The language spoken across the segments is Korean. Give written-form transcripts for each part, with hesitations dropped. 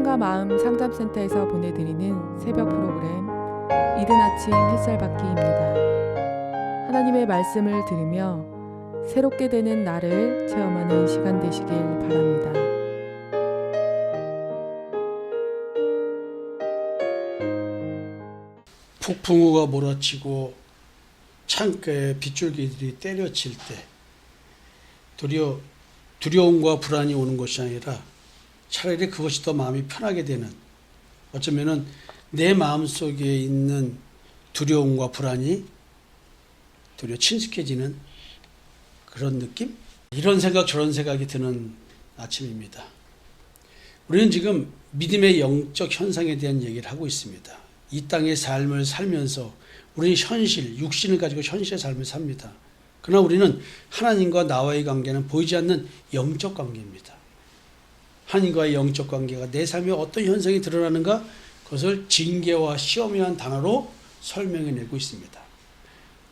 사랑과 마음 상담센터에서 보내드리는 새벽 프로그램 이른 아침 햇살 받기입니다. 하나님의 말씀을 들으며 새롭게 되는 나를 체험하는 시간 되시길 바랍니다. 폭풍우가 몰아치고 창가에 빗줄기들이 때려칠 때 도리어 두려움과 불안이 오는 것이 아니라 차라리 그것이 더 마음이 편하게 되는, 어쩌면은 내 마음속에 있는 두려움과 불안이 도리어 친숙해지는 그런 느낌? 이런 생각 저런 생각이 드는 아침입니다. 우리는 지금 믿음의 영적 현상에 대한 얘기를 하고 있습니다. 이 땅의 삶을 살면서 우리는 현실, 육신을 가지고 현실의 삶을 삽니다. 그러나 우리는 하나님과 나와의 관계는 보이지 않는 영적 관계입니다. 하나님과의 영적 관계가 내 삶에 어떤 현상이 드러나는가, 그것을 징계와 시험이라는 단어로 설명해내고 있습니다.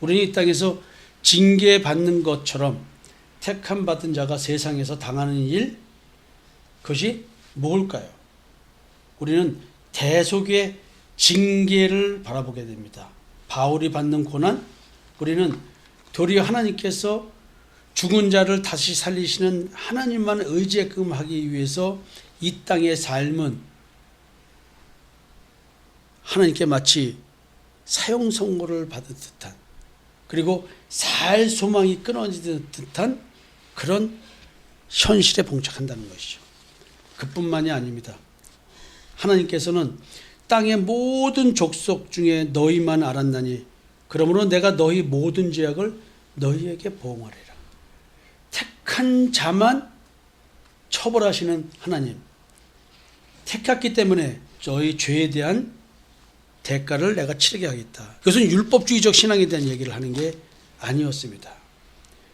우리는 이 땅에서 징계받는 것처럼 택함 받은 자가 세상에서 당하는 일, 그것이 뭘까요? 우리는 대속의 징계를 바라보게 됩니다. 바울이 받는 고난, 우리는 도리어 하나님께서 죽은 자를 다시 살리시는 하나님만 의지하게끔 하기 위해서 이 땅의 삶은 하나님께 마치 사형 선고를 받은 듯한, 그리고 살 소망이 끊어지는 듯한 그런 현실에 봉착한다는 것이죠. 그뿐만이 아닙니다. 하나님께서는 땅의 모든 족속 중에 너희만 알았나니 그러므로 내가 너희 모든 죄악을 너희에게 보응하리라. 택한 자만 처벌하시는 하나님, 택했기 때문에 저희 죄에 대한 대가를 내가 치르게 하겠다. 그것은 율법주의적 신앙에 대한 얘기를 하는 게 아니었습니다.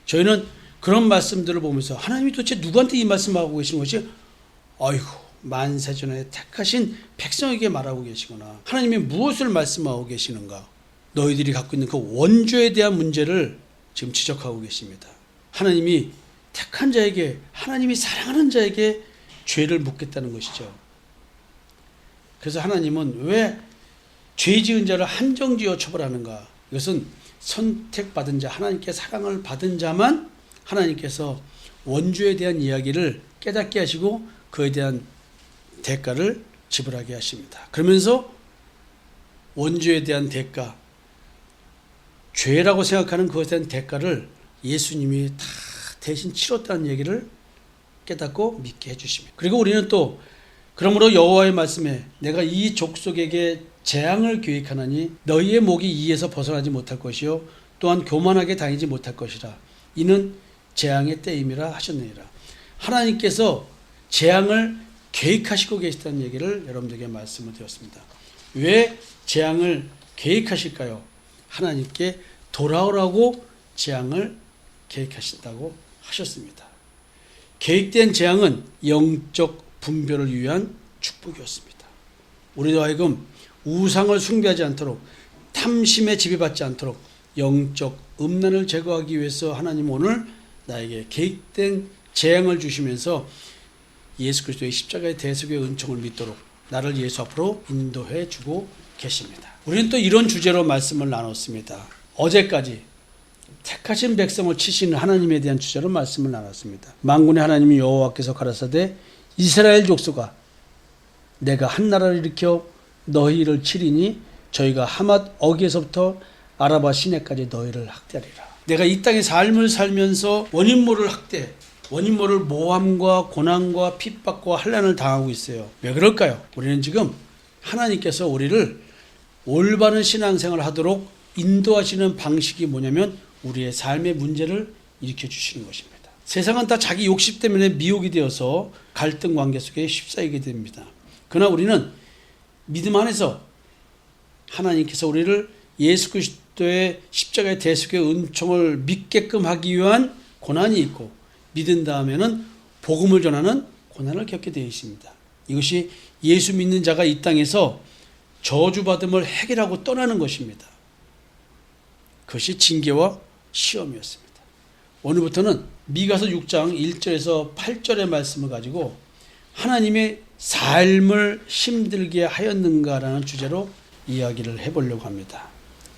저희는 그런 말씀들을 보면서 하나님이 도대체 누구한테 이 말씀하고 계시는 것이, 아이고 만세전에 택하신 백성에게 말하고 계시구나. 하나님이 무엇을 말씀하고 계시는가? 너희들이 갖고 있는 그 원죄에 대한 문제를 지금 지적하고 계십니다. 하나님이 택한 자에게, 하나님이 사랑하는 자에게 죄를 묻겠다는 것이죠. 그래서 하나님은 왜 죄 지은 자를 한정지어 처벌하는가? 이것은 선택받은 자, 하나님께 사랑을 받은 자만 하나님께서 원죄에 대한 이야기를 깨닫게 하시고 그에 대한 대가를 지불하게 하십니다. 그러면서 원죄에 대한 대가, 죄라고 생각하는 그것에 대한 대가를 예수님이 다 대신 치렀다는 얘기를 깨닫고 믿게 해주십니다. 그리고 우리는 또 그러므로 여호와의 말씀에 내가 이 족속에게 재앙을 계획하나니 너희의 목이 이에서 벗어나지 못할 것이요 또한 교만하게 다니지 못할 것이라. 이는 재앙의 때임이라 하셨느니라. 하나님께서 재앙을 계획하시고 계시다는 얘기를 여러분들에게 말씀을 드렸습니다. 왜 재앙을 계획하실까요? 하나님께 돌아오라고 재앙을 계획하신다고 하셨습니다. 계획된 재앙은 영적 분별을 위한 축복이었습니다. 우리도 하여금 우상을 숭배하지 않도록, 탐심에 지배받지 않도록 영적 음란을 제거하기 위해서 하나님 오늘 나에게 계획된 재앙을 주시면서 예수 그리스도의 십자가의 대속의 은총을 믿도록 나를 예수 앞으로 인도해 주고 계십니다. 우리는 또 이런 주제로 말씀을 나눴습니다. 어제까지 택하신 백성을 치시는 하나님에 대한 주제로 말씀을 나눴습니다. 만군의 하나님 여호와께서 가라사대 이스라엘 족속아 내가 한 나라를 일으켜 너희를 치리니 저희가 하맛 어기에서부터 아라바 시내까지 너희를 학대하리라. 내가 이 땅의 삶을 살면서 원인 모를 학대, 원인 모를 모함과 고난과 핍박과 환난을 당하고 있어요. 왜 그럴까요? 우리는 지금 하나님께서 우리를 올바른 신앙생활을 하도록 인도하시는 방식이 뭐냐면 우리의 삶의 문제를 일으켜 주시는 것입니다. 세상은 다 자기 욕심 때문에 미혹이 되어서 갈등 관계 속에 휩싸이게 됩니다. 그러나 우리는 믿음 안에서 하나님께서 우리를 예수 그리스도의 십자가의 대속의 은총을 믿게끔 하기 위한 고난이 있고, 믿은 다음에는 복음을 전하는 고난을 겪게 되어 있습니다. 이것이 예수 믿는 자가 이 땅에서 저주받음을 해결하고 떠나는 것입니다. 그것이 징계와 시험이었습니다. 오늘부터는 미가서 6장 1절에서 8절의 말씀을 가지고 하나님의 삶을 힘들게 하였는가라는 주제로 이야기를 해보려고 합니다.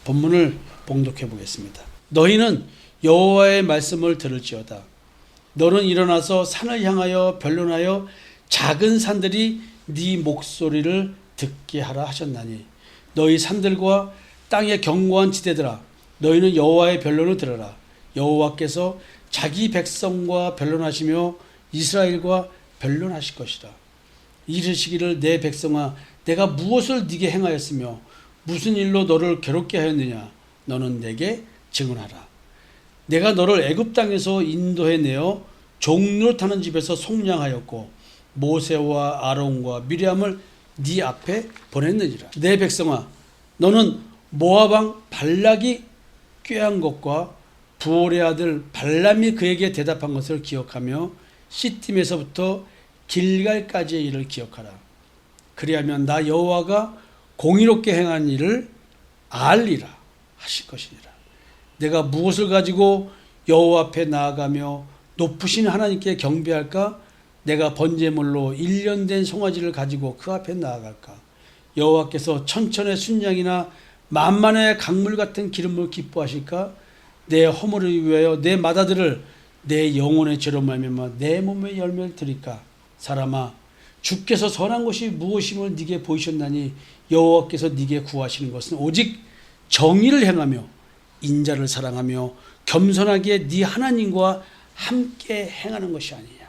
본문을 봉독해 보겠습니다. 너희는 여호와의 말씀을 들을지어다. 너는 일어나서 산을 향하여 변론하여 작은 산들이 네 목소리를 듣게 하라 하셨나니 너희 산들과 땅의 견고한 지대들아 너희는 여호와의 변론을 들으라. 여호와께서 자기 백성과 변론하시며 이스라엘과 변론하실 것이라. 이르시기를 내 백성아 내가 무엇을 네게 행하였으며 무슨 일로 너를 괴롭게 하였느냐 너는 내게 증언하라. 내가 너를 애굽 땅에서 인도해 내어 종노릇하는 집에서 속량하였고 모세와 아론과 미리암을 네 앞에 보냈느니라. 내 백성아 너는 모압 왕 발락이 꾀한 것과 부올의 아들 발람이 그에게 대답한 것을 기억하며 시팀에서부터 길갈까지의 일을 기억하라. 그리하면 나 여호와가 공의롭게 행한 일을 알리라 하실 것이니라. 내가 무엇을 가지고 여호와 앞에 나아가며 높으신 하나님께 경배할까? 내가 번제물로 1년 된 송아지를 가지고 그 앞에 나아갈까? 여호와께서 천천의 순양이나 만만의 강물 같은 기름을 기뻐하실까? 내 허물을 위하여 내 마다들을 내 영혼의 죄로 말미암아 내 몸의 열매를 드릴까? 사람아 주께서 선한 것이 무엇임을 네게 보이셨나니 여호와께서 네게 구하시는 것은 오직 정의를 행하며 인자를 사랑하며 겸손하게 네 하나님과 함께 행하는 것이 아니냐.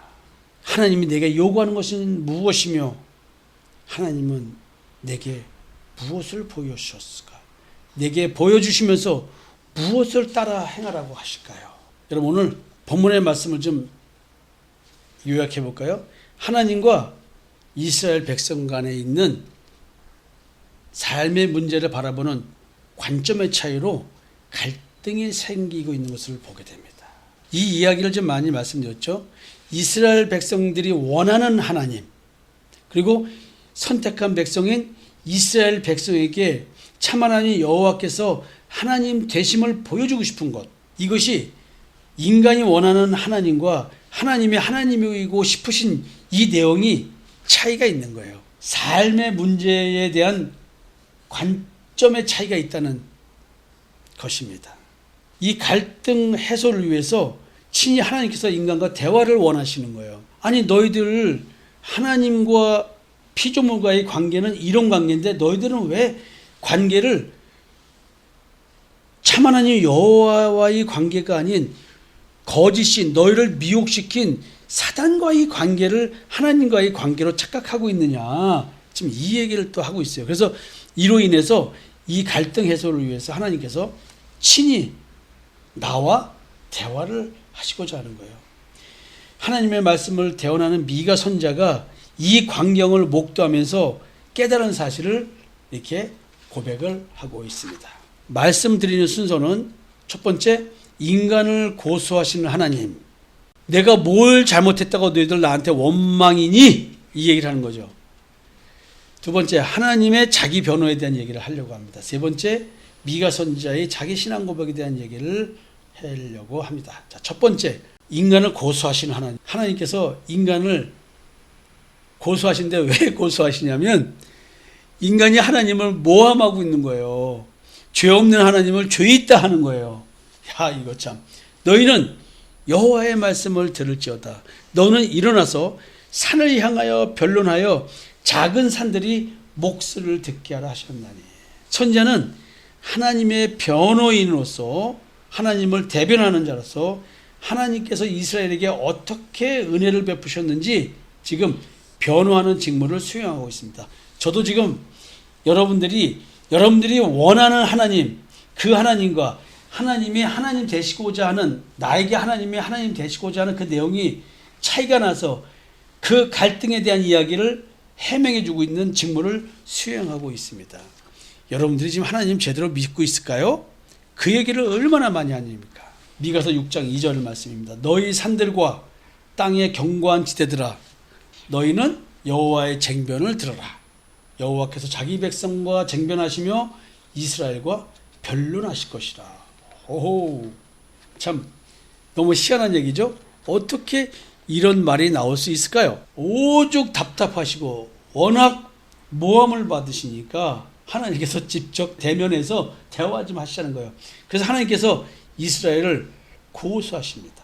하나님이 내게 요구하는 것은 무엇이며 하나님은 내게 무엇을 보여주셨을까? 내게 보여주시면서 무엇을 따라 행하라고 하실까요? 여러분 오늘 본문의 말씀을 좀 요약해 볼까요? 하나님과 이스라엘 백성 간에 있는 삶의 문제를 바라보는 관점의 차이로 갈등이 생기고 있는 것을 보게 됩니다. 이 이야기를 좀 많이 말씀드렸죠. 이스라엘 백성들이 원하는 하나님 그리고 선택한 백성인 이스라엘 백성에게 참 하나님 여호와께서 하나님 되심을 보여주고 싶은 것, 이것이 인간이 원하는 하나님과 하나님이 하나님이고 싶으신 이 내용이 차이가 있는 거예요. 삶의 문제에 대한 관점의 차이가 있다는 것입니다. 이 갈등 해소를 위해서 친히 하나님께서 인간과 대화를 원하시는 거예요. 아니 너희들 하나님과 피조물과의 관계는 이런 관계인데 너희들은 왜 관계를 참 하나님 여호와와의 관계가 아닌 거짓인 너희를 미혹시킨 사단과의 관계를 하나님과의 관계로 착각하고 있느냐. 지금 이 얘기를 또 하고 있어요. 그래서 이로 인해서 이 갈등 해소를 위해서 하나님께서 친히 나와 대화를 하시고자 하는 거예요. 하나님의 말씀을 대언하는 미가 선자가 이 광경을 목도하면서 깨달은 사실을 이렇게 고백을 하고 있습니다. 말씀드리는 순서는 첫 번째, 인간을 고소하시는 하나님. 내가 뭘 잘못했다고 너희들 나한테 원망이니? 이 얘기를 하는 거죠. 두 번째, 하나님의 자기 변호에 대한 얘기를 하려고 합니다. 세 번째, 미가 선지자의 자기 신앙 고백에 대한 얘기를 하려고 합니다. 자, 첫 번째, 인간을 고소하시는 하나님. 하나님께서 인간을 고소하신데 왜 고소하시냐면 인간이 하나님을 모함하고 있는 거예요. 죄 없는 하나님을 죄 있다 하는 거예요. 야, 이거 참. 너희는 여호와의 말씀을 들을지어다. 너는 일어나서 산을 향하여 변론하여 작은 산들이 목소리를 듣게 하라 하셨나니. 선지자는 하나님의 변호인으로서 하나님을 대변하는 자로서 하나님께서 이스라엘에게 어떻게 은혜를 베푸셨는지 지금 변호하는 직무를 수행하고 있습니다. 저도 지금 여러분들이 원하는 하나님, 그 하나님과 하나님이 하나님 되시고자 하는, 나에게 하나님이 하나님 되시고자 하는 그 내용이 차이가 나서 그 갈등에 대한 이야기를 해명해 주고 있는 직무를 수행하고 있습니다. 여러분들이 지금 하나님 제대로 믿고 있을까요? 그 얘기를 얼마나 많이 하십니까? 미가서 6장 2절 말씀입니다. 너희 산들과 땅의 견고한 지대들아, 너희는 여호와의 쟁변을 들어라. 여호와께서 자기 백성과 쟁변하시며 이스라엘과 변론하실 것이라. 오호, 참 너무 희한한 얘기죠. 어떻게 이런 말이 나올 수 있을까요? 오죽 답답하시고 워낙 모함을 받으시니까 하나님께서 직접 대면해서 대화 좀 하시자는 거예요. 그래서 하나님께서 이스라엘을 고소하십니다.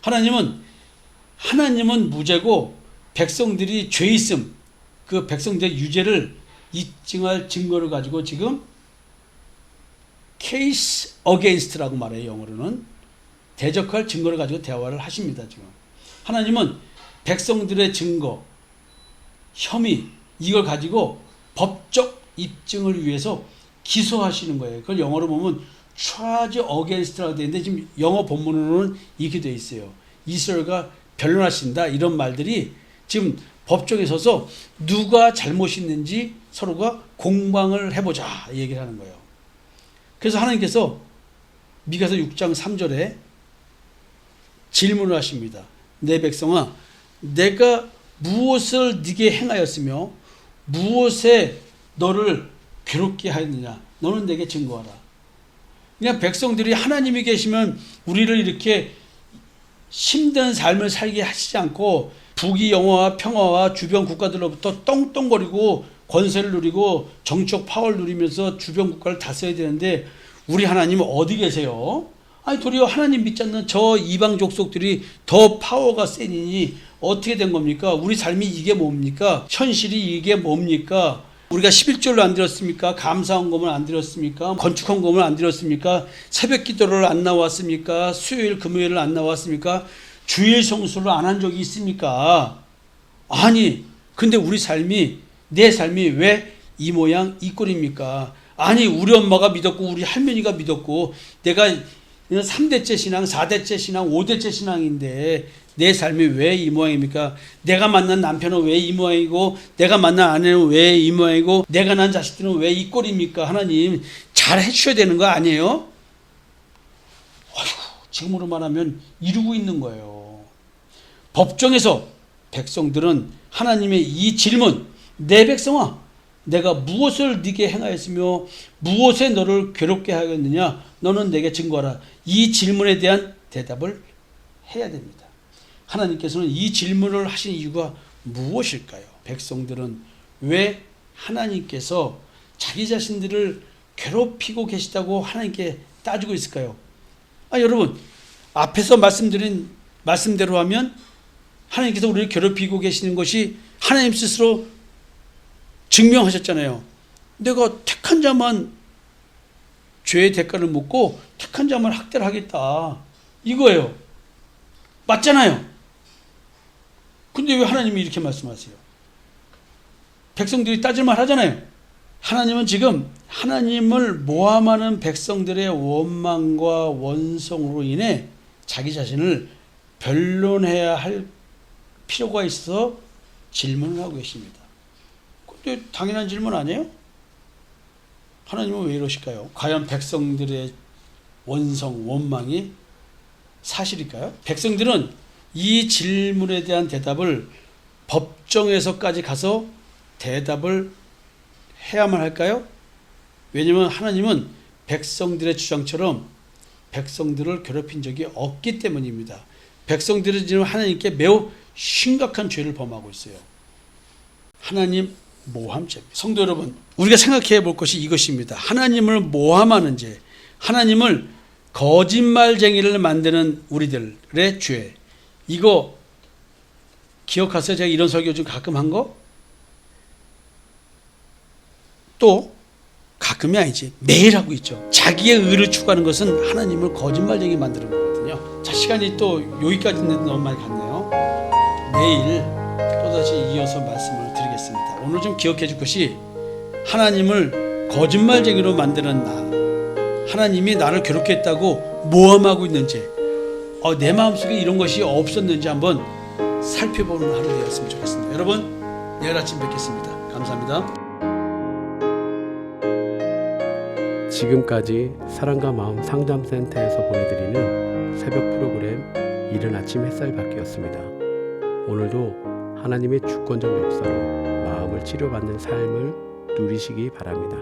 하나님은 무죄고 백성들이 죄 있음, 그 백성들의 유죄를 입증할 증거를 가지고 지금 case against라고 말해요. 영어로는 대적할 증거를 가지고 대화를 하십니다. 지금 하나님은 백성들의 증거, 혐의 이걸 가지고 법적 입증을 위해서 기소하시는 거예요. 그걸 영어로 보면 charge against라고 되어 있는데 지금 영어 본문으로는 이렇게 되어 있어요. 이스라엘과 변론하신다 이런 말들이 지금 법정에 서서 누가 잘못이 있는지 서로가 공방을 해보자 얘기를 하는 거예요. 그래서 하나님께서 미가서 6장 3절에 질문을 하십니다. 내 백성아, 내가 무엇을 네게 행하였으며 무엇에 너를 괴롭게 하였느냐? 너는 내게 증거하라. 그냥 백성들이 하나님이 계시면 우리를 이렇게 힘든 삶을 살게 하시지 않고 부귀영화와 평화와 주변 국가들로부터 떵떵거리고 권세를 누리고 정치적 파워를 누리면서 주변 국가를 다스려야 되는데 우리 하나님은 어디 계세요? 아니 도리어 하나님 믿지 않는 저 이방 족속들이 더 파워가 세니 어떻게 된 겁니까? 우리 삶이 이게 뭡니까? 현실이 이게 뭡니까? 우리가 11조를 안 드렸습니까? 감사헌금을 안 드렸습니까? 건축헌금을 안 드렸습니까? 새벽 기도를 안 나왔습니까? 수요일 금요일을 안 나왔습니까? 주일 성수를 안 한 적이 있습니까? 아니 근데 우리 삶이 내 삶이 왜 이 모양 이 꼴입니까? 아니 우리 엄마가 믿었고 우리 할머니가 믿었고 내가 3대째 신앙 4대째 신앙 5대째 신앙인데 내 삶이 왜 이 모양입니까? 내가 만난 남편은 왜 이 모양이고 내가 만난 아내는 왜 이 모양이고 내가 낳은 자식들은 왜 이 꼴입니까? 하나님 잘 해주셔야 되는 거 아니에요? 어휴, 지금으로 말하면 이루고 있는 거예요. 법정에서 백성들은 하나님의 이 질문, 내 백성아 내가 무엇을 네게 행하였으며 무엇에 너를 괴롭게 하였느냐? 너는 내게 증거하라. 이 질문에 대한 대답을 해야 됩니다. 하나님께서는 이 질문을 하신 이유가 무엇일까요? 백성들은 왜 하나님께서 자기 자신들을 괴롭히고 계시다고 하나님께 따지고 있을까요? 여러분 앞에서 말씀드린 말씀대로 하면 하나님께서 우리를 괴롭히고 계시는 것이 하나님 스스로 증명하셨잖아요. 내가 택한 자만 죄의 대가를 묻고 택한 자만 학대를 하겠다. 이거예요. 맞잖아요. 근데 왜 하나님이 이렇게 말씀하세요? 백성들이 따질만 하잖아요. 하나님은 지금 하나님을 모함하는 백성들의 원망과 원성으로 인해 자기 자신을 변론해야 할 필요가 있어서 질문을 하고 계십니다. 근데 당연한 질문 아니에요? 하나님은 왜 이러실까요? 과연 백성들의 원성, 원망이 사실일까요? 백성들은 이 질문에 대한 대답을 법정에서까지 가서 대답을 해야만 할까요? 왜냐하면 하나님은 백성들의 주장처럼 백성들을 괴롭힌 적이 없기 때문입니다. 백성들은 지금 하나님께 매우 심각한 죄를 범하고 있어요. 하나님 모함죄입니다. 성도 여러분, 우리가 생각해 볼 것이 이것입니다. 하나님을 모함하는 죄, 하나님을 거짓말쟁이를 만드는 우리들의 죄, 이거 기억하세요? 제가 이런 설교 좀 가끔 한 거? 또 가끔이 아니지 매일 하고 있죠. 자기의 의를 추구하는 것은 하나님을 거짓말쟁이 만드는 거거든요. 자, 시간이 또 여기까지인데 너무 많이 갔네요. 내일 또다시 이어서 말씀을 드리겠습니다. 오늘 좀 기억해 줄 것이 하나님을 거짓말쟁이로 만드는 나, 하나님이 나를 괴롭게 했다고 모함하고 있는 죄, 내 마음속에 이런 것이 없었는지 한번 살펴보는 하루 되었으면 좋겠습니다. 여러분 내일 아침 뵙겠습니다. 감사합니다. 지금까지 사랑과 마음 상담센터에서 보내드리는 새벽 프로그램 이른 아침 햇살밖이었습니다. 오늘도 하나님의 주권적 역사로 마음을 치료받는 삶을 누리시기 바랍니다.